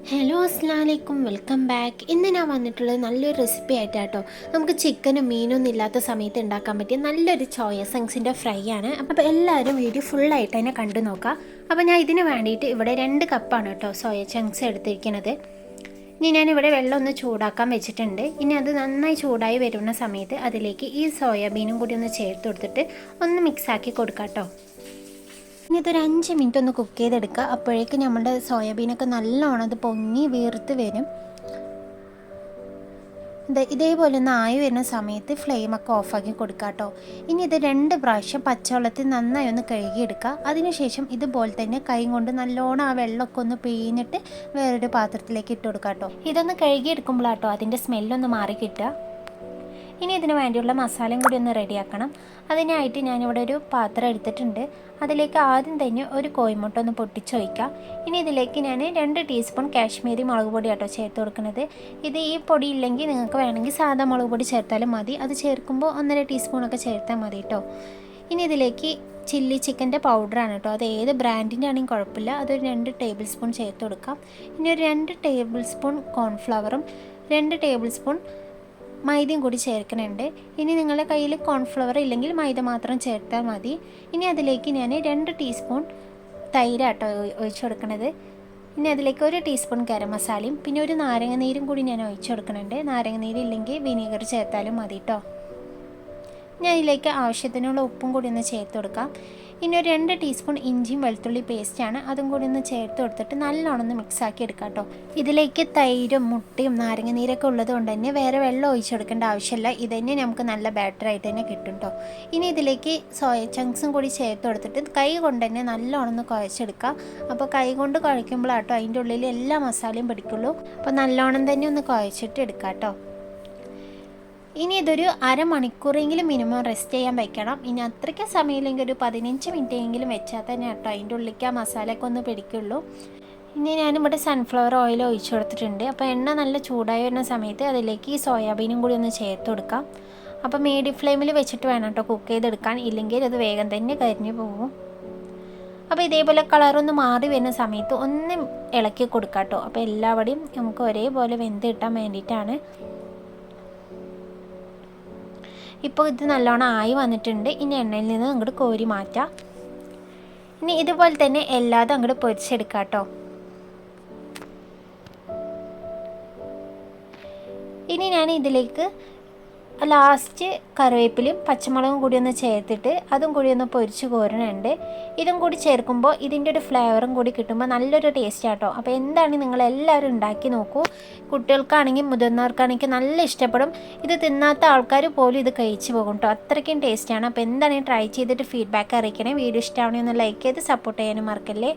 Hello അസ്സലാമലൈക്കും, welcome back. ഇന്ന് ഞാൻ വന്നിട്ടുള്ളത് നല്ലൊരു റെസിപ്പി ആയിട്ടാട്ടോ. നമുക്ക് ചിക്കനും മീനൊന്നും ഇല്ലാത്ത സമയത്ത് ഉണ്ടാക്കാൻ പറ്റിയ നല്ലൊരു സോയ ചങ്ക്സിൻ്റെ ഫ്രൈ ആണ്. അപ്പോൾ എല്ലാവരും വീഡിയോ ഫുള്ളായിട്ട് തന്നെ കണ്ടു നോക്കാം. അപ്പോൾ ഞാൻ ഇതിന് വേണ്ടിയിട്ട് ഇവിടെ 2 കപ്പാണ് കേട്ടോ സോയ ചങ്ക്സ് എടുത്തിരിക്കുന്നത്. ഇനി ഞാനിവിടെ വെള്ളം ഒന്ന് ചൂടാക്കാൻ വെച്ചിട്ടുണ്ട്. ഇനി അത് നന്നായി ചൂടായി വരുന്ന സമയത്ത് അതിലേക്ക് ഈ സോയാബീനും കൂടി ഒന്ന് ചേർത്ത് കൊടുത്തിട്ട് ഒന്ന് മിക്സാക്കി കൊടുക്കാം കേട്ടോ. ഇനി ഇതൊരു 5 മിനിറ്റ് ഒന്ന് കുക്ക് ചെയ്തെടുക്കുക. അപ്പോഴേക്കും നമ്മുടെ സോയാബീനൊക്കെ നല്ലോണം അത് പൊങ്ങി വീർത്ത് വരും. ഇതേപോലെ ഒന്ന് ആയി വരുന്ന സമയത്ത് ഫ്ലെയിമൊക്കെ ഓഫാക്കി കൊടുക്കുക കേട്ടോ. ഇനി ഇത് 2 പ്രാവശ്യം പച്ചവെള്ളത്തിൽ നന്നായി ഒന്ന് കഴുകിയെടുക്കുക. അതിനുശേഷം ഇതുപോലെ തന്നെ കൈ കൊണ്ട് നല്ലോണം ആ വെള്ളമൊക്കെ ഒന്ന് പിഴിഞ്ഞിട്ട് വേറൊരു പാത്രത്തിലേക്ക് ഇട്ട് കൊടുക്കുക കേട്ടോ. ഇതൊന്ന് കഴുകിയെടുക്കുമ്പോഴാട്ടോ അതിൻ്റെ സ്മെല്ലൊന്ന് മാറി കിട്ടുക. ഇനി ഇതിന് വേണ്ടിയുള്ള മസാലയും കൂടി ഒന്ന് റെഡിയാക്കണം. അതിനായിട്ട് ഞാനിവിടെ ഒരു പാത്രം എടുത്തിട്ടുണ്ട്. അതിലേക്ക് ആദ്യം തന്നെ ഒരു കോഴിമുട്ട ഒന്ന് പൊട്ടിച്ചൊഴിക്കാം. ഇനി ഇതിലേക്ക് ഞാൻ 2 ടീസ്പൂൺ കാശ്മീരി മുളക് പൊടി ആട്ടോ ചേർത്ത് കൊടുക്കുന്നത്. ഈ പൊടി ഇല്ലെങ്കിൽ നിങ്ങൾക്ക് വേണമെങ്കിൽ സാധാ മുളക് പൊടി ചേർത്താലും മതി. അത് ചേർക്കുമ്പോൾ 1.5 ടീസ്പൂണൊക്കെ ചേർത്താൽ മതി കേട്ടോ. ഇനി ഇതിലേക്ക് ചില്ലി ചിക്കൻ്റെ പൗഡറാണ് കേട്ടോ. അത് ഏത് ബ്രാൻഡിൻ്റെ ആണെങ്കിലും കുഴപ്പമില്ല. അതൊരു 2 ടേബിൾ സ്പൂൺ ചേർത്ത് കൊടുക്കാം. ഇനി ഒരു 2 ടേബിൾ സ്പൂൺ കോൺഫ്ലവറും 2 ടേബിൾ സ്പൂൺ മൈദയും കൂടി ചേർക്കുന്നുണ്ട്. ഇനി നിങ്ങളുടെ കയ്യിൽ കോൺഫ്ലവർ ഇല്ലെങ്കിൽ മൈദ മാത്രം ചേർത്താൽ മതി. ഇനി അതിലേക്ക് ഞാൻ 2 ടീസ്പൂൺ തൈരാട്ടോ ഒഴിച്ചു കൊടുക്കുന്നത്. ഇനി അതിലേക്ക് 1 ടീസ്പൂൺ ഗരം മസാലയും പിന്നെ ഒരു നാരങ്ങ നീരും കൂടി ഞാൻ ഒഴിച്ചു കൊടുക്കുന്നുണ്ട്. നാരങ്ങ നീര് ഇല്ലെങ്കിൽ വിനീഗർ ചേർത്താലും മതി കേട്ടോ. ഞാൻ ഇതിലേക്ക് ആവശ്യത്തിനുള്ള ഉപ്പും കൂടി ഒന്ന് ചേർത്ത് കൊടുക്കാം. ഇനി ഒരു 2 ടീസ്പൂൺ ഇഞ്ചിയും വെളുത്തുള്ളി പേസ്റ്റാണ്, അതും കൂടി ഒന്ന് ചേർത്ത് കൊടുത്തിട്ട് നല്ലോണം ഒന്ന് മിക്സാക്കി എടുക്കാം കേട്ടോ. ഇതിലേക്ക് തൈരും മുട്ടയും നാരങ്ങ നീരൊക്കെ ഉള്ളത് കൊണ്ട് തന്നെ വേറെ വെള്ളം ഒഴിച്ചു കൊടുക്കേണ്ട ആവശ്യമില്ല. ഇതന്നെ നമുക്ക് നല്ല ബാറ്ററായിട്ട് തന്നെ കിട്ടും കേട്ടോ. ഇനി ഇതിലേക്ക് സോയ ചങ്ക്സും കൂടി ചേർത്ത് കൊടുത്തിട്ട് കൈ കൊണ്ട് തന്നെ നല്ലോണം ഒന്ന് കുഴച്ചെടുക്കാം. അപ്പോൾ കൈ കൊണ്ട് കുഴയ്ക്കുമ്പോഴാട്ടോ അതിൻ്റെ ഉള്ളിൽ എല്ലാ മസാലയും പിടിക്കുള്ളൂ. അപ്പോൾ നല്ലോണം തന്നെ ഒന്ന് കുഴച്ചിട്ട് എടുക്കാം കേട്ടോ. ഇനി ഇതൊരു അരമണിക്കൂറെങ്കിലും മിനിമം റെസ്റ്റ് ചെയ്യാൻ വയ്ക്കണം. ഇനി അത്രയ്ക്ക് സമയമില്ലെങ്കിൽ ഒരു 15 മിനിറ്റ് എങ്കിലും വെച്ചാൽ തന്നെ കേട്ടോ അതിൻ്റെ ഉള്ളിലേക്ക് ആ മസാലയൊക്കെ ഒന്ന് പിടിക്കുള്ളൂ. ഇനി ഞാനിവിടെ സൺഫ്ലവർ ഓയിൽ ഒഴിച്ചു കൊടുത്തിട്ടുണ്ട്. അപ്പോൾ എണ്ണ നല്ല ചൂടായി വരുന്ന സമയത്ത് അതിലേക്ക് ഈ സോയാബീനും കൂടി ഒന്ന് ചേർത്ത് കൊടുക്കാം. അപ്പോൾ മീഡിയം ഫ്ലെയിമിൽ വെച്ചിട്ട് വേണം കേട്ടോ കുക്ക് ചെയ്തെടുക്കാൻ, ഇല്ലെങ്കിൽ അത് വേഗം തന്നെ കരിഞ്ഞു പോകും. അപ്പോൾ ഇതേപോലെ കളറൊന്ന് മാറി വരുന്ന സമയത്ത് ഒന്ന് ഇളക്കി കൊടുക്കാം കേട്ടോ. അപ്പോൾ എല്ലാവരുടെയും നമുക്ക് ഒരേപോലെ വെന്ത് കിട്ടാൻ വേണ്ടിയിട്ടാണ്. ഇപ്പോൾ ഇത് നല്ലോണം ആയി വന്നിട്ടുണ്ട്. ഇനി എണ്ണയിൽ നിന്ന് അങ്ങോട്ട് കോരി മാറ്റാം. ഇനി ഇതുപോലെ തന്നെ എല്ലാതും അങ്ങോട്ട് പൊരിച്ചെടുക്കാം കേട്ടോ. ഇനി ഞാൻ ഇതിലേക്ക് ലാസ്റ്റ് കറിവേപ്പിലയും പച്ചമുളകും കൂടി ഒന്ന് ചേർത്തിട്ട് അതും കൂടി ഒന്ന് പൊരിച്ച് കോരണുണ്ട്. ഇതും കൂടി ചേർക്കുമ്പോൾ ഇതിൻ്റെ ഒരു ഫ്ലേവറും കൂടി കിട്ടുമ്പോൾ നല്ലൊരു ടേസ്റ്റ് ആട്ടോ. അപ്പോൾ എന്താണ് നിങ്ങളെല്ലാവരും ഉണ്ടാക്കി നോക്കൂ. കുട്ടികൾക്കാണെങ്കിൽ മുതിർന്നവർക്കാണെങ്കിൽ നല്ല ഇഷ്ടപ്പെടും. ഇത് തിന്നാത്ത ആൾക്കാർ പോലും ഇത് കഴിച്ചു പോകും കേട്ടോ. അത്രയ്ക്കും ടേസ്റ്റാണ്. അപ്പോൾ എന്താണ് ട്രൈ ചെയ്തിട്ട് ഫീഡ്ബാക്ക് അറിയിക്കണേ. വീഡിയോ ഇഷ്ടമാണെങ്കിൽ ഒന്ന് ലൈക്ക് ചെയ്ത് സപ്പോർട്ട് ചെയ്യാനും മറക്കല്ലേ.